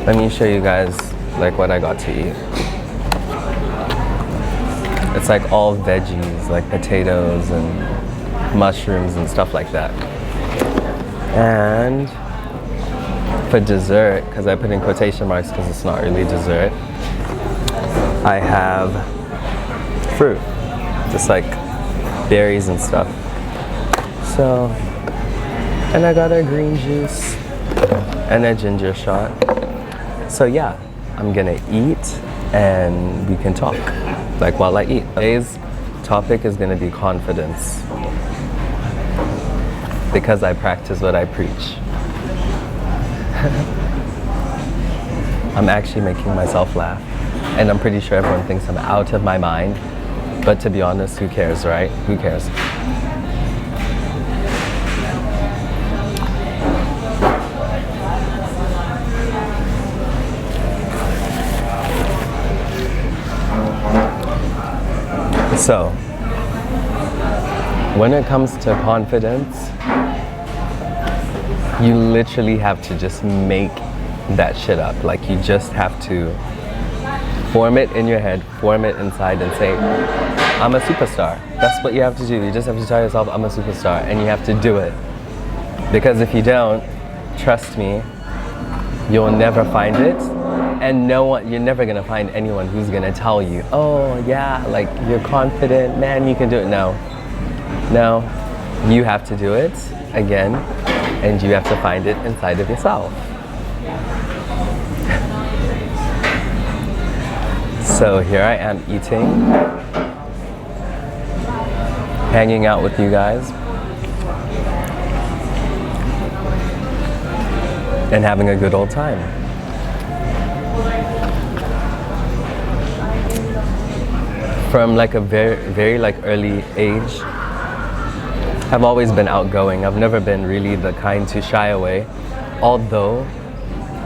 Let me show you guys like what I got to eat. It's like all veggies, like potatoes and mushrooms and stuff like that. And for dessert, because I put in quotation marks because it's not really dessert, I have fruit, just like berries and stuff. So, and I got a green juice and a ginger shot. So yeah, I'm gonna eat and we can talk, like while I eat. Today's topic is gonna be confidence, because I practice what I preach. I'm actually making myself laugh, and I'm pretty sure everyone thinks I'm out of my mind, but to be honest, who cares, right? Who cares? So, when it comes to confidence, you literally have to just make that shit up. Like, you just have to form it in your head, form it inside and say, I'm a superstar. That's what you have to do. You just have to tell yourself, I'm a superstar, and you have to do it. Because if you don't, trust me, you'll never find it. And you're never gonna find anyone who's gonna tell you, oh yeah, like you're confident, man, you can do it. No, you have to do it again, and you have to find it inside of yourself. So here I am eating, hanging out with you guys, and having a good old time. From like a very like early age, I've always been outgoing. I've never been really the kind to shy away, although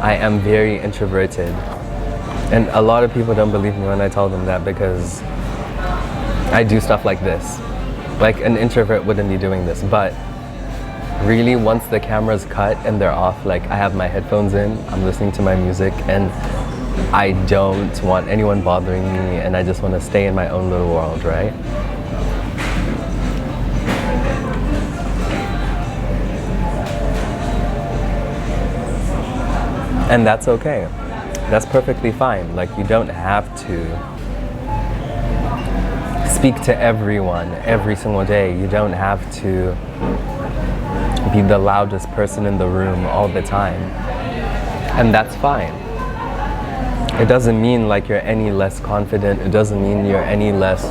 I am very introverted. And a lot of people don't believe me when I tell them that, because I do stuff like this. Like, an introvert wouldn't be doing this, but really once the camera's cut and they're off, like I have my headphones in, I'm listening to my music, and I don't want anyone bothering me, and I just want to stay in my own little world, right? And that's okay. That's perfectly fine. Like, you don't have to speak to everyone every single day. You don't have to be the loudest person in the room all the time. And that's fine. It doesn't mean like you're any less confident. It doesn't mean you're any less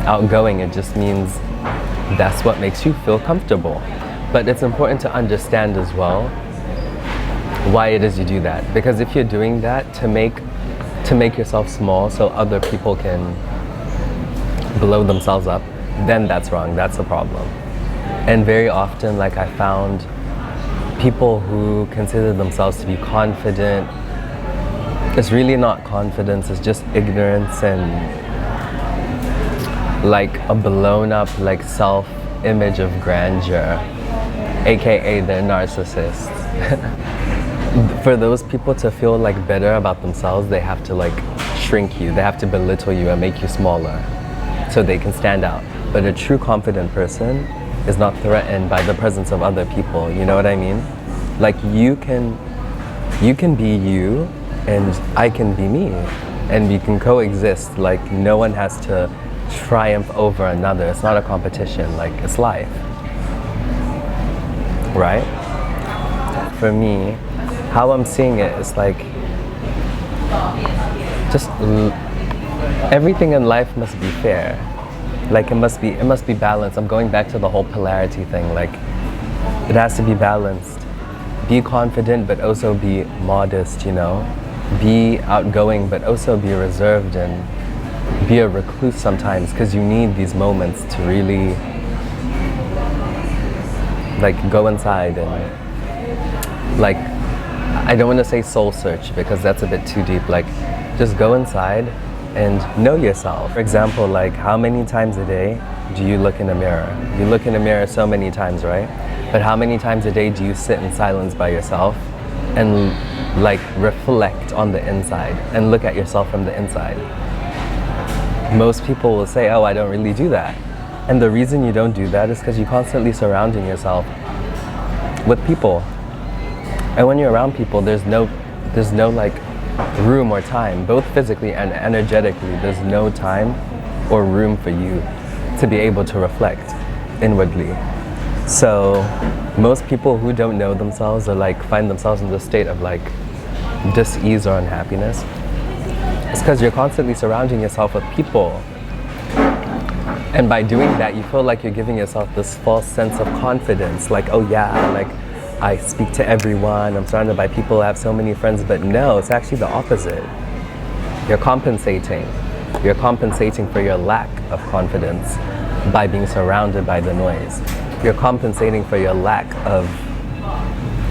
outgoing. It just means that's what makes you feel comfortable. But it's important to understand as well why it is you do that. Because if you're doing that to make yourself small so other people can blow themselves up, then that's wrong. That's a problem. And very often, like, I found people who consider themselves to be confident, it's really not confidence, it's just ignorance and like a blown up like self-image of grandeur, aka they're narcissists. For those people to feel like better about themselves, they have to like shrink you, they have to belittle you and make you smaller so they can stand out. But a true confident person is not threatened by the presence of other people, you know what I mean? Like, you can be you, and I can be me, and we can coexist. Like, no one has to triumph over another. It's not a competition, like, it's life, right? For me, how I'm seeing it is like, just everything in life must be fair. Like, it must be balanced. I'm going back to the whole polarity thing. Like, it has to be balanced. Be confident, but also be modest, you know? Be outgoing, but also be reserved, and be a recluse sometimes, because you need these moments to really like go inside and like, I don't want to say soul search because that's a bit too deep. Like, just go inside and know yourself. For example, like, how many times a day do you look in a mirror? You look in a mirror so many times, right? But how many times a day do you sit in silence by yourself and like reflect on the inside and look at yourself from the inside. Most people will say, oh, I don't really do that. And the reason you don't do that is because you're constantly surrounding yourself with people. And when you're around people, there's no like room or time, both physically and energetically, there's no time or room for you to be able to reflect inwardly. So most people who don't know themselves or like find themselves in the state of like dis-ease or unhappiness, it's because you're constantly surrounding yourself with people. And by doing that, you feel like you're giving yourself this false sense of confidence, like, oh yeah, like I speak to everyone, I'm surrounded by people, I have so many friends. But no, it's actually the opposite. You're compensating. You're compensating for your lack of confidence by being surrounded by the noise. You're compensating for your lack of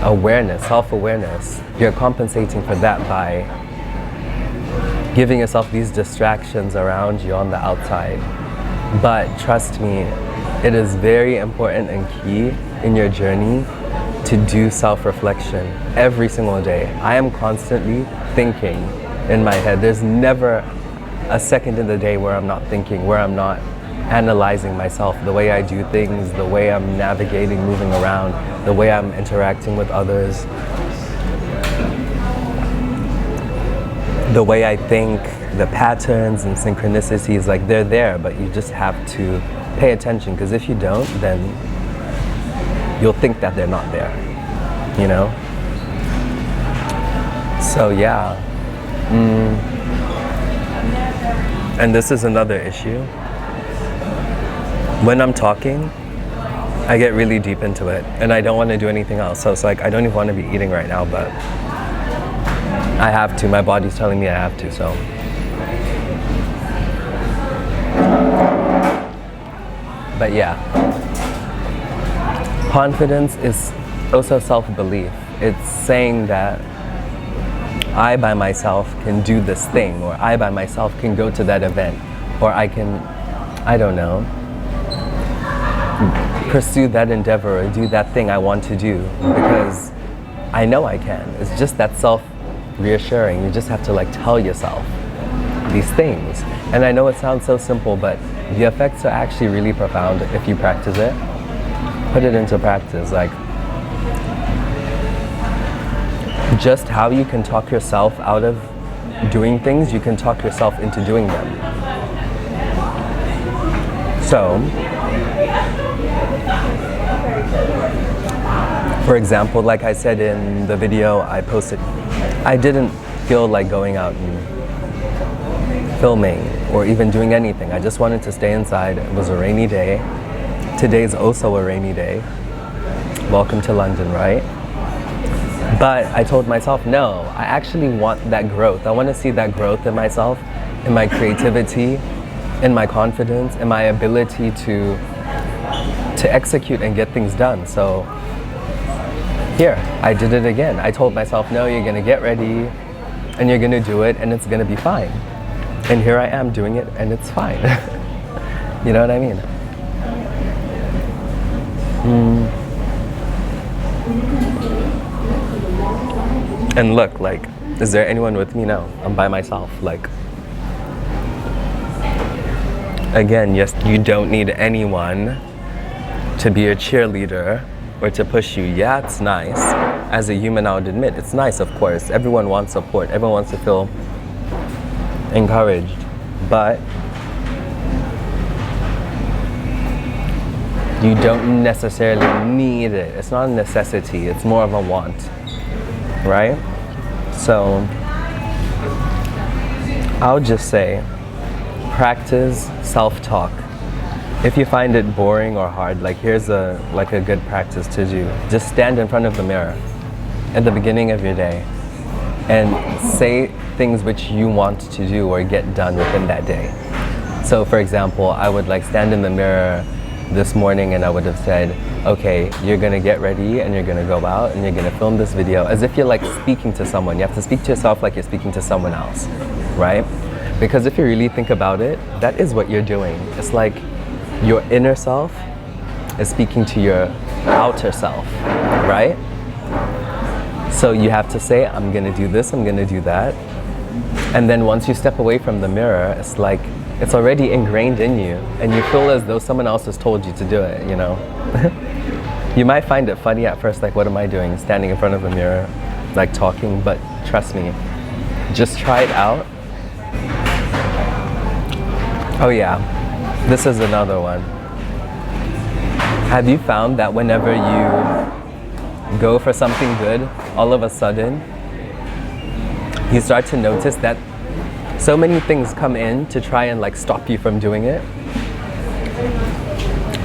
awareness, self-awareness. You're compensating for that by giving yourself these distractions around you on the outside. But trust me, it is very important and key in your journey to do self-reflection every single day. I am constantly thinking in my head. There's never a second in the day where I'm not thinking, where I'm not analyzing myself, the way I do things, the way I'm navigating, moving around, the way I'm interacting with others, the way I think, the patterns and synchronicities, like they're there, but you just have to pay attention, because if you don't, then you'll think that they're not there, you know? So yeah. And this is another issue. When I'm talking, I get really deep into it and I don't want to do anything else. So it's like, I don't even want to be eating right now, but I have to. My body's telling me I have to, so. But yeah. Confidence is also self-belief. It's saying that I by myself can do this thing, or I by myself can go to that event, or I can, I don't know, pursue that endeavor or do that thing I want to do because I know I can. It's just that self-reassuring. You just have to like tell yourself these things. And I know it sounds so simple, but the effects are actually really profound if you practice it. Put it into practice. Like, just how you can talk yourself out of doing things, you can talk yourself into doing them. So, for example, like I said in the video I posted, I didn't feel like going out and filming or even doing anything. I just wanted to stay inside. It was a rainy day. Today's also a rainy day. Welcome to London, right? But I told myself, no, I actually want that growth. I want to see that growth in myself, in my creativity, in my confidence, in my ability to execute and get things done. So here, I did it again. I told myself, no, you're gonna get ready and you're gonna do it and it's gonna be fine. And here I am doing it and it's fine. You know what I mean? And look, like, is there anyone with me? No, I'm by myself. Like, again, yes, you don't need anyone to be a cheerleader or to push you. Yeah, it's nice. As a human, I would admit, it's nice, of course. Everyone wants support. Everyone wants to feel encouraged. But you don't necessarily need it. It's not a necessity. It's more of a want, right? So I'll just say, practice self-talk. If you find it boring or hard, like here's a good practice to do. Just stand in front of the mirror at the beginning of your day and say things which you want to do or get done within that day. So for example, I would like stand in the mirror this morning and I would have said, okay, you're gonna get ready and you're gonna go out and you're gonna film this video, as if you're like speaking to someone. You have to speak to yourself like you're speaking to someone else, right? Because if you really think about it, that is what you're doing. It's like your inner self is speaking to your outer self, right? So you have to say, I'm gonna do this, I'm gonna do that. And then once you step away from the mirror, it's like, it's already ingrained in you, and you feel as though someone else has told you to do it, you know? You might find it funny at first, like, what am I doing? Standing in front of a mirror, like talking, but trust me, just try it out. Oh yeah, this is another one. Have you found that whenever you go for something good, all of a sudden, you start to notice that so many things come in to try and like stop you from doing it?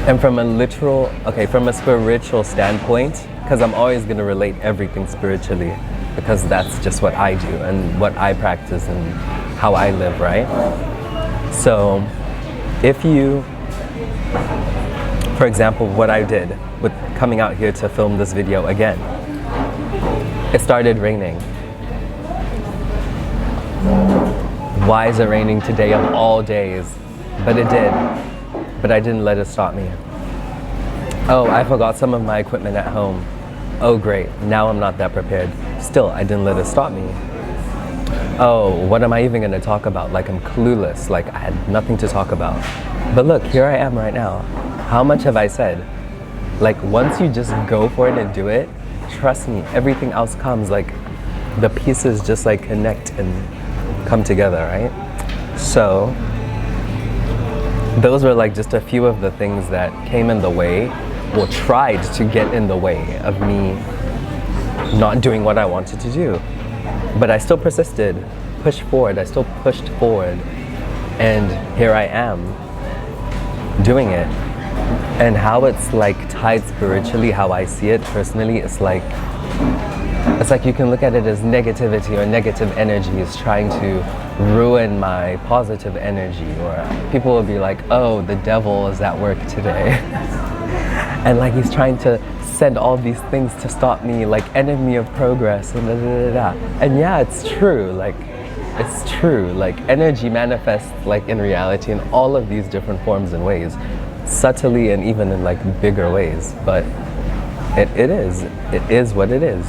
And from a spiritual standpoint, because I'm always going to relate everything spiritually, because that's just what I do and what I practice and how I live, right? So if you, for example, what I did with coming out here to film this video again, it started raining. Why is it raining today of all days? But it did. But I didn't let it stop me. Oh, I forgot some of my equipment at home. Oh great, now I'm not that prepared. Still, I didn't let it stop me. Oh, what am I even gonna talk about? Like, I'm clueless, like I had nothing to talk about. But look, here I am right now. How much have I said? Like, once you just go for it and do it, trust me, everything else comes. Like, the pieces just like connect and come together, right? So those were like just a few of the things that came in the way, or tried to get in the way of me not doing what I wanted to do. But I still persisted, pushed forward, I still pushed forward, and here I am doing it. And how it's like tied spiritually, how I see it personally, it's like you can look at it as negativity or negative energy is trying to ruin my positive energy, or people will be like, oh, the devil is at work today. And like he's trying to send all these things to stop me, like enemy of progress and da da da da. And yeah, it's true, like it's true, like energy manifests like in reality in all of these different forms and ways, subtly and even in like bigger ways. But it is what it is.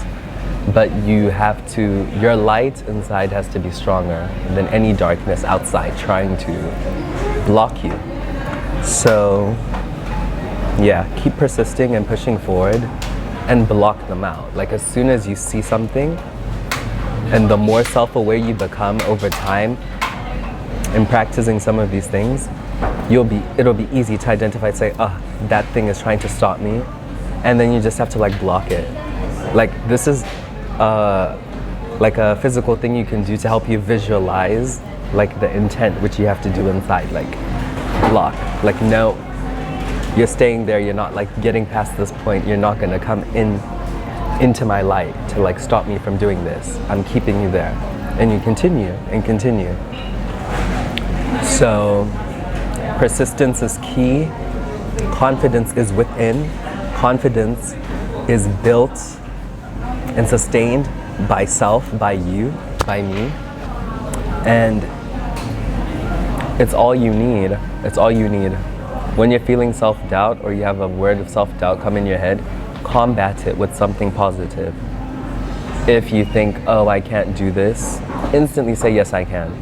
But you have to, your light inside has to be stronger than any darkness outside trying to block you. So yeah, keep persisting and pushing forward and block them out. Like, as soon as you see something, and the more self-aware you become over time in practicing some of these things, it'll be easy to identify and say, oh, that thing is trying to stop me. And then you just have to like block it. Like, this is like a physical thing you can do to help you visualize like the intent which you have to do inside, like block, like no, you're staying there, you're not like getting past this point, you're not gonna come into my light to like stop me from doing this, I'm keeping you there. And you continue and continue. So persistence is key, confidence is within, confidence is built and sustained by self, by you, by me. And it's all you need. It's all you need. When you're feeling self-doubt or you have a word of self-doubt come in your head, combat it with something positive. If you think, oh, I can't do this, instantly say, yes, I can.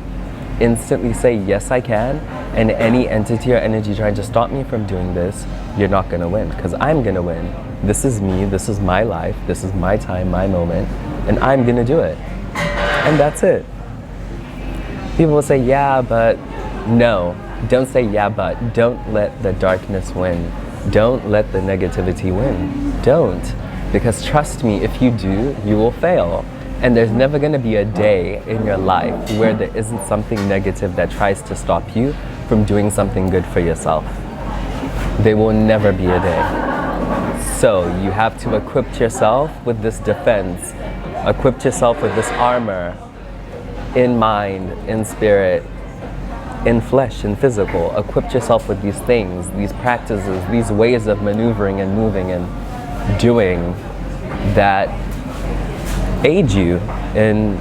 Instantly say, yes, I can. And any entity or energy trying to stop me from doing this, you're not gonna win, because I'm gonna win. This is me, this is my life, this is my time, my moment, and I'm gonna do it. And that's it. People will say, yeah, but no. Don't say yeah, but. Don't let the darkness win. Don't let the negativity win. Don't. Because trust me, if you do, you will fail. And there's never gonna be a day in your life where there isn't something negative that tries to stop you from doing something good for yourself. There will never be a day. So you have to equip yourself with this defense, equip yourself with this armor in mind, in spirit, in flesh, in physical. Equip yourself with these things, these practices, these ways of maneuvering and moving and doing that aid you in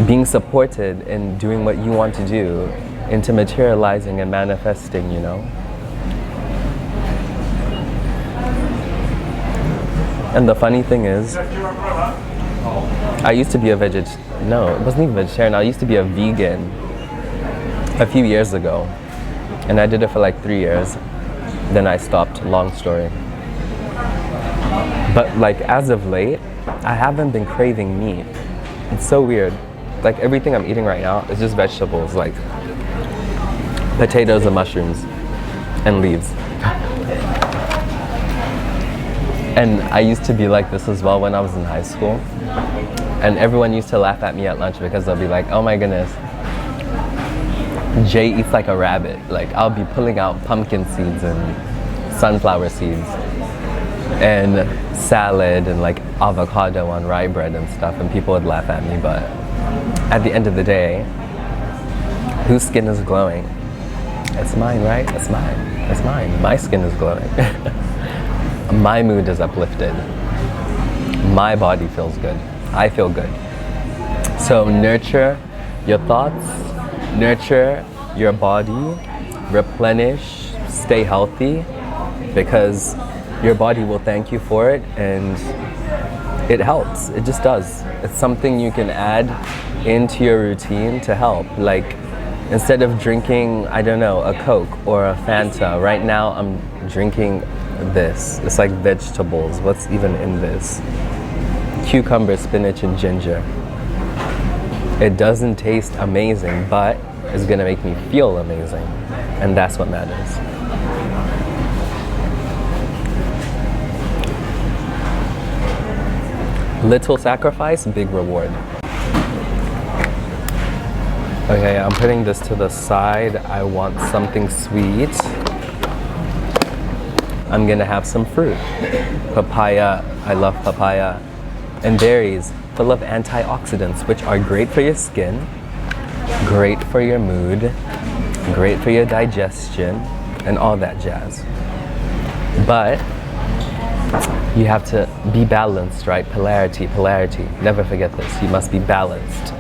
being supported in doing what you want to do, into materializing and manifesting, you know. And the funny thing is, I used to be a no, it wasn't even vegetarian. I used to be a vegan a few years ago. And I did it for like 3 years. Then I stopped, long story. But like as of late, I haven't been craving meat. It's so weird. Like everything I'm eating right now is just vegetables, like potatoes and mushrooms and leaves. And I used to be like this as well when I was in high school. And everyone used to laugh at me at lunch because they'll be like, oh my goodness, Jay eats like a rabbit. Like I'll be pulling out pumpkin seeds and sunflower seeds and salad and like avocado on rye bread and stuff, and people would laugh at me. But at the end of the day, whose skin is glowing? It's mine, right? It's mine. It's mine. My skin is glowing. My mood is uplifted. My body feels good. I feel good. So nurture your thoughts, nurture your body, replenish, stay healthy, because your body will thank you for it, and it helps. It just does. It's something you can add into your routine to help. Like instead of drinking, I don't know, a Coke or a Fanta, right now I'm drinking this. It's like vegetables. What's even in this? Cucumber, spinach, and ginger. It doesn't taste amazing, but it's gonna make me feel amazing. And that's what matters. Little sacrifice, big reward. Okay, I'm putting this to the side. I want something sweet. I'm gonna have some fruit. Papaya, I love papaya. And berries, full of antioxidants, which are great for your skin, great for your mood, great for your digestion, and all that jazz. But you have to be balanced, right? Polarity, polarity. Never forget this. You must be balanced.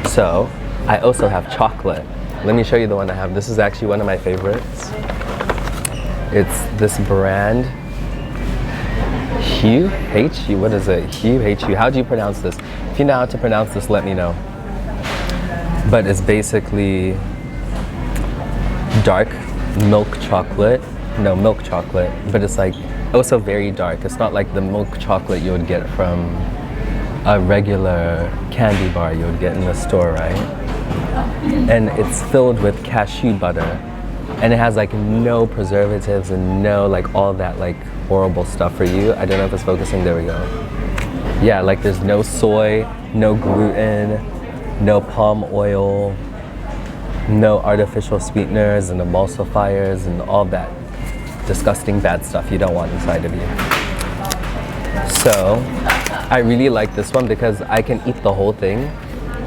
So, I also have chocolate. Let me show you the one I have. This is actually one of my favorites. It's this brand, Hue, H-U, what is it? Hue, H-U. How do you pronounce this? If you know how to pronounce this, let me know. But it's basically dark milk chocolate. No, milk chocolate, but it's like also very dark. It's not like the milk chocolate you would get from a regular candy bar you would get in the store, right? And it's filled with cashew butter. And it has like no preservatives and no like all that like horrible stuff for you. I don't know if it's focusing, there we go. Yeah, like there's no soy, no gluten, no palm oil, no artificial sweeteners and emulsifiers and all that disgusting bad stuff you don't want inside of you. So I really like this one because I can eat the whole thing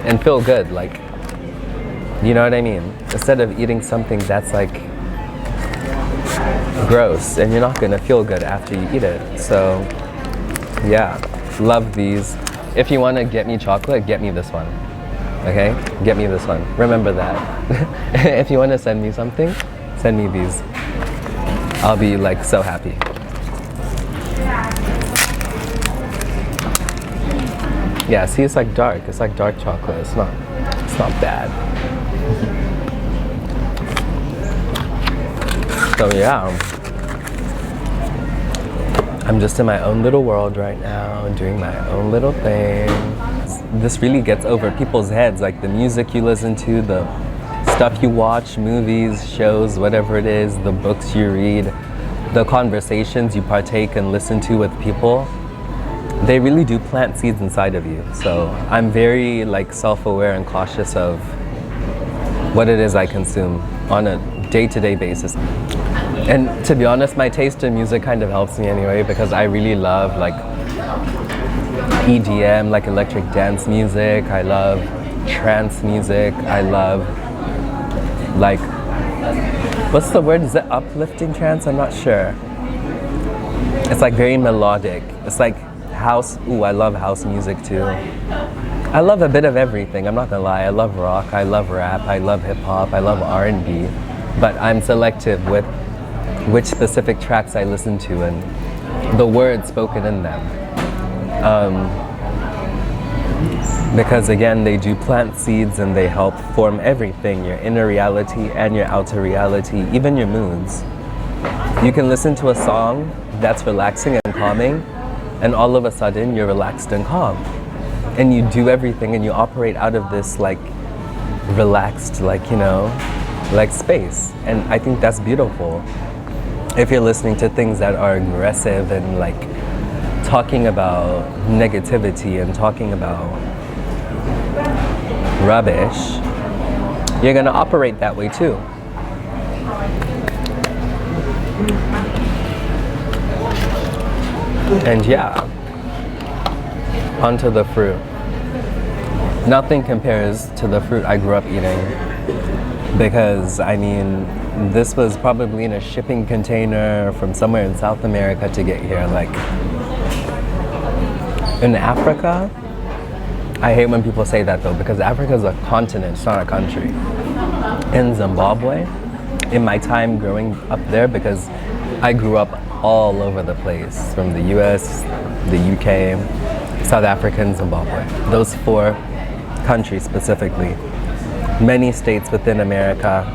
and feel good, like, you know what I mean? Instead of eating something that's like gross and you're not gonna feel good after you eat it. So yeah, love these. If you wanna get me chocolate, get me this one, okay? Get me this one, remember that. If you wanna send me something, send me these. I'll be like so happy. Yeah, see, it's like dark chocolate. It's not bad. So yeah, I'm just in my own little world right now, doing my own little thing. This really gets over people's heads, like the music you listen to, the stuff you watch, movies, shows, whatever it is, the books you read, the conversations you partake and listen to with people. They really do plant seeds inside of you. So I'm very like self-aware and cautious of what it is I consume on a day-to-day basis. And to be honest, my taste in music kind of helps me anyway, because I really love like EDM, like electric dance music. I love trance music. I love like, what's the word? Is it uplifting trance? I'm not sure. It's like very melodic. It's like house. Ooh, I love house music too. I love a bit of everything. I'm not gonna lie. I love rock. I love rap. I love hip hop. I love R&B. But I'm selective with which specific tracks I listen to and the words spoken in them. Because again, they do plant seeds and they help form everything, your inner reality and your outer reality, even your moods. You can listen to a song that's relaxing and calming, and all of a sudden you're relaxed and calm. And you do everything and you operate out of this like relaxed, like, you know, like space. And I think that's beautiful. If you're listening to things that are aggressive and like talking about negativity and talking about rubbish, you're gonna operate that way too. And yeah, onto the fruit. Nothing compares to the fruit I grew up eating, because I mean, this was probably in a shipping container from somewhere in South America to get here. Like in Africa, I hate when people say that though, because Africa is a continent, it's not a country. In Zimbabwe, in my time growing up there, because I grew up all over the place, from the US, the UK, South Africa, and Zimbabwe. Those 4 countries specifically. Many states within America.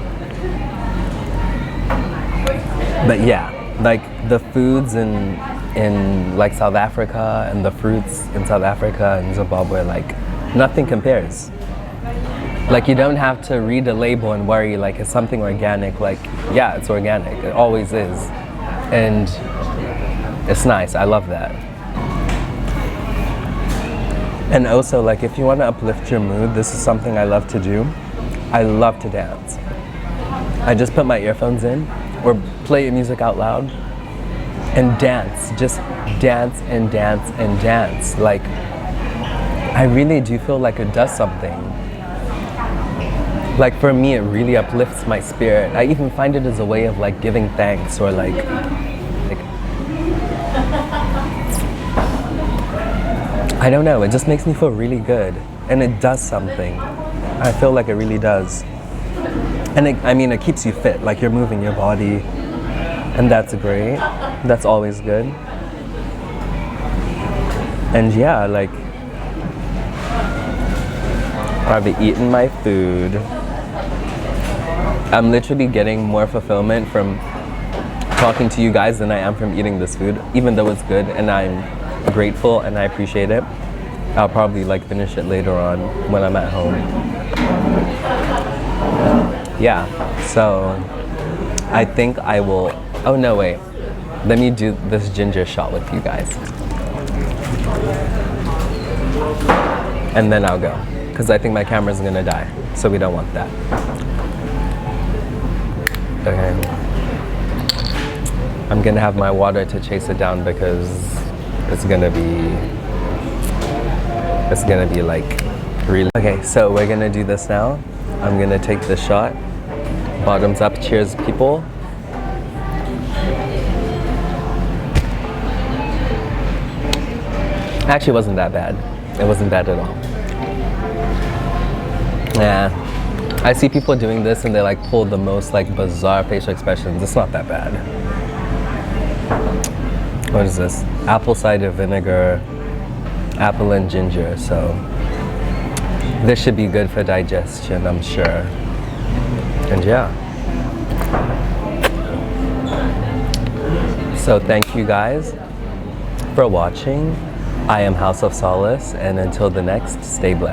But yeah, like the foods in like South Africa and the fruits in South Africa and Zimbabwe, like nothing compares. Like you don't have to read a label and worry like it's something organic. Like yeah, it's organic, it always is. And it's nice, I love that. And also, like, if you want to uplift your mood, this is something I love to do. I love to dance. I just put my earphones in or play music out loud and dance. Just dance and dance and dance. Like, I really do feel like it does something. Like, for me, it really uplifts my spirit. I even find it as a way of, like, giving thanks or, like I don't know, it just makes me feel really good. And it does something. I feel like it really does. And it keeps you fit, like you're moving your body. And that's great. That's always good. And yeah, like, I've eaten my food. I'm literally getting more fulfillment from talking to you guys than I am from eating this food, even though it's good and I'm grateful and I appreciate it. I'll probably like finish it later on when I'm at home. Yeah, so I think I will, oh no wait, let me do this ginger shot with you guys. And then I'll go, because I think my camera's gonna die, so we don't want that. Okay. I'm gonna have my water to chase it down because it's gonna be like really. Okay, so we're gonna do this now. I'm gonna take the shot. Bottoms up, cheers people. Actually, it wasn't that bad. It wasn't bad at all. Yeah, I see people doing this and they like pull the most like bizarre facial expressions. It's not that bad. What is this? Apple cider vinegar, apple and ginger. So this should be good for digestion, I'm sure. And yeah. So thank you guys for watching. I am House of Solace, and until the next, stay blessed.